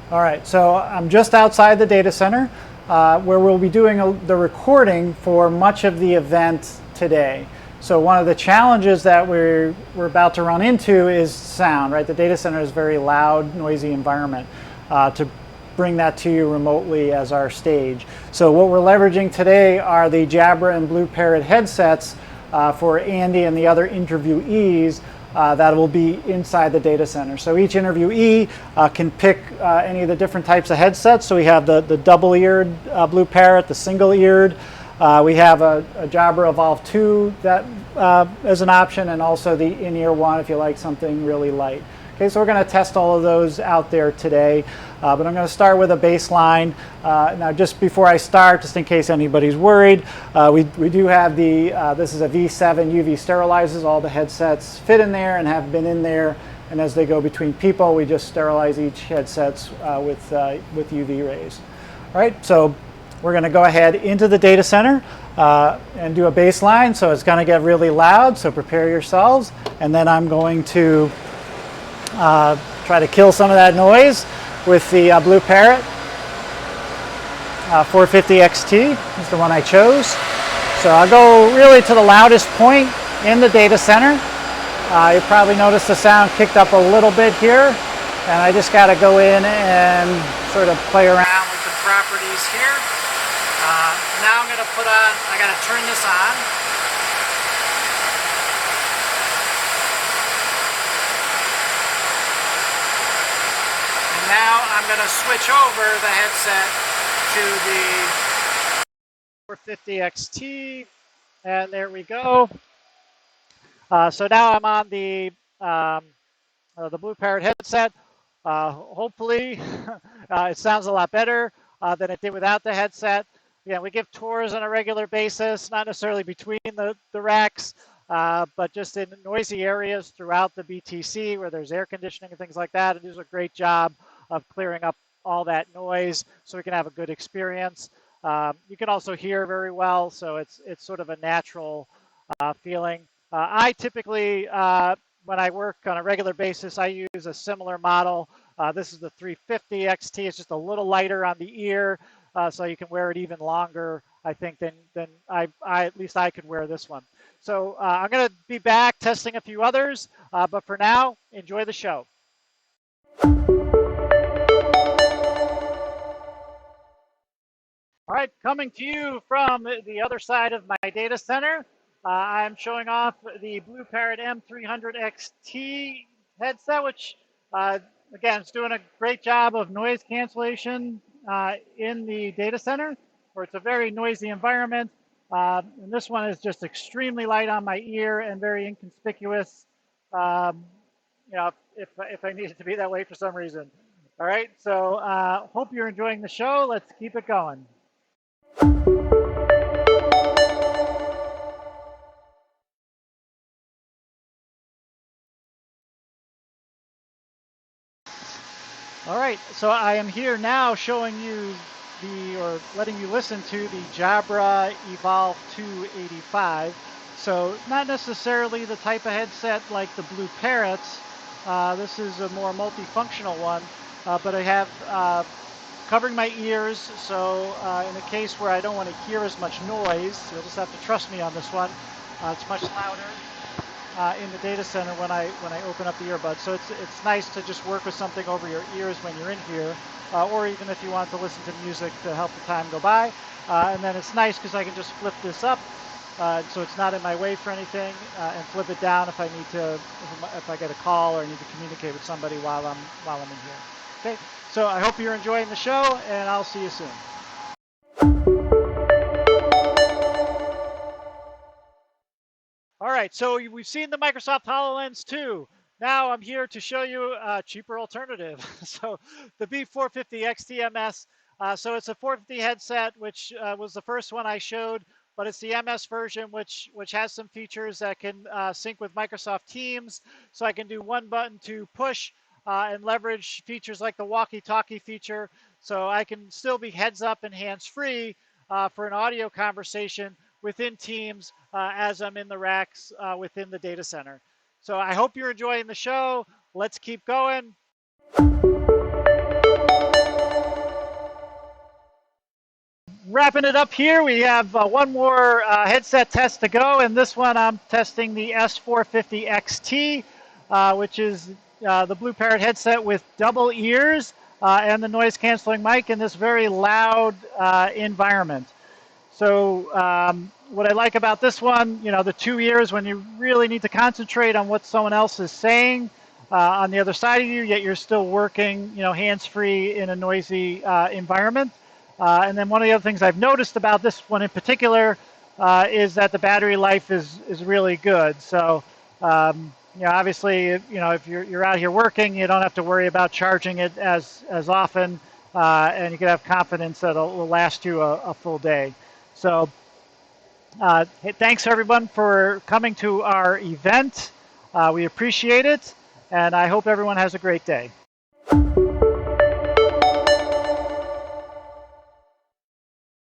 All right, so I'm just outside the data center where we'll be doing the recording for much of the event today. So one of the challenges that we're about to run into is sound, right? The data center is a very loud, noisy environment. To bring that to you remotely as our stage. So what we're leveraging today are the Jabra and BlueParrot headsets for Andy and the other interviewees that will be inside the data center. So each interviewee can pick any of the different types of headsets. So we have the double-eared BlueParrot, the single-eared. We have a Jabra Evolve 2 that as an option, and also the in-ear one if you like something really light. Okay, so we're going to test all of those out there today, but I'm going to start with a baseline. Now, just before I start, just in case anybody's worried, we do have this is a V7 UV sterilizes. All the headsets fit in there and have been in there, and as they go between people, we just sterilize each headsets with UV rays. All right, so we're going to go ahead into the data center and do a baseline, so it's going to get really loud, so prepare yourselves, and then I'm going to try to kill some of that noise with the BlueParrot 450 XT is the one I chose. So I'll go really to the loudest point in the data center. You probably noticed the sound kicked up a little bit here, and I just got to go in and sort of play around with the properties here. Now I'm going to I got to turn this on. Now I'm going to switch over the headset to the 450 XT, and there we go. So now I'm on the BlueParrot headset. Hopefully it sounds a lot better than it did without the headset. Yeah, we give tours on a regular basis, not necessarily between the racks, but just in noisy areas throughout the BTC where there's air conditioning and things like that. It does a great job of clearing up all that noise so we can have a good experience. You can also hear very well, so it's sort of a natural feeling. I typically, when I work on a regular basis, I use a similar model. This is the 350 XT. It's just a little lighter on the ear, so you can wear it even longer, I think, than at least I could wear this one. So I'm going to be back testing a few others, but for now, enjoy the show. All right, coming to you from the other side of my data center, I'm showing off the BlueParrot M300 XT headset, which, again, is doing a great job of noise cancellation in the data center, where it's a very noisy environment. And this one is just extremely light on my ear and very inconspicuous, you know, if I need it to be that way for some reason. All right, so hope you're enjoying the show. Let's keep it going. All right, so I am here now showing you or letting you listen to the Jabra Evolve 285. So not necessarily the type of headset like the BlueParrots. This is a more multifunctional one, but I have covering my ears, so in a case where I don't want to hear as much noise, you'll just have to trust me on this one. It's much louder in the data center when I open up the earbuds. So it's nice to just work with something over your ears when you're in here, or even if you want to listen to music to help the time go by. And then it's nice because I can just flip this up, so it's not in my way for anything, and flip it down if I need to, if I get a call or need to communicate with somebody while I'm in here. Okay, so I hope you're enjoying the show, and I'll see you soon. All right, so we've seen the Microsoft HoloLens 2. Now I'm here to show you a cheaper alternative. So the B450 XMS. So it's a 450 headset, which was the first one I showed, but it's the MS version, which has some features that can sync with Microsoft Teams. So I can do one button to push and leverage features like the walkie-talkie feature. So I can still be heads up and hands-free for an audio conversation within Teams as I'm in the racks within the data center. So I hope you're enjoying the show. Let's keep going. Wrapping it up here, we have one more headset test to go, and this one I'm testing the S450XT, which is the BlueParrot headset with double ears and the noise canceling mic in this very loud environment. So what I like about this one, the 2 ears when you really need to concentrate on what someone else is saying on the other side of you, yet you're still working, hands-free in a noisy environment. And then one of the other things I've noticed about this one in particular is that the battery life is really good. So, obviously, if you're out here working, you don't have to worry about charging it as often, and you can have confidence that it'll last you a full day. So, hey, thanks everyone for coming to our event. We appreciate it, and I hope everyone has a great day.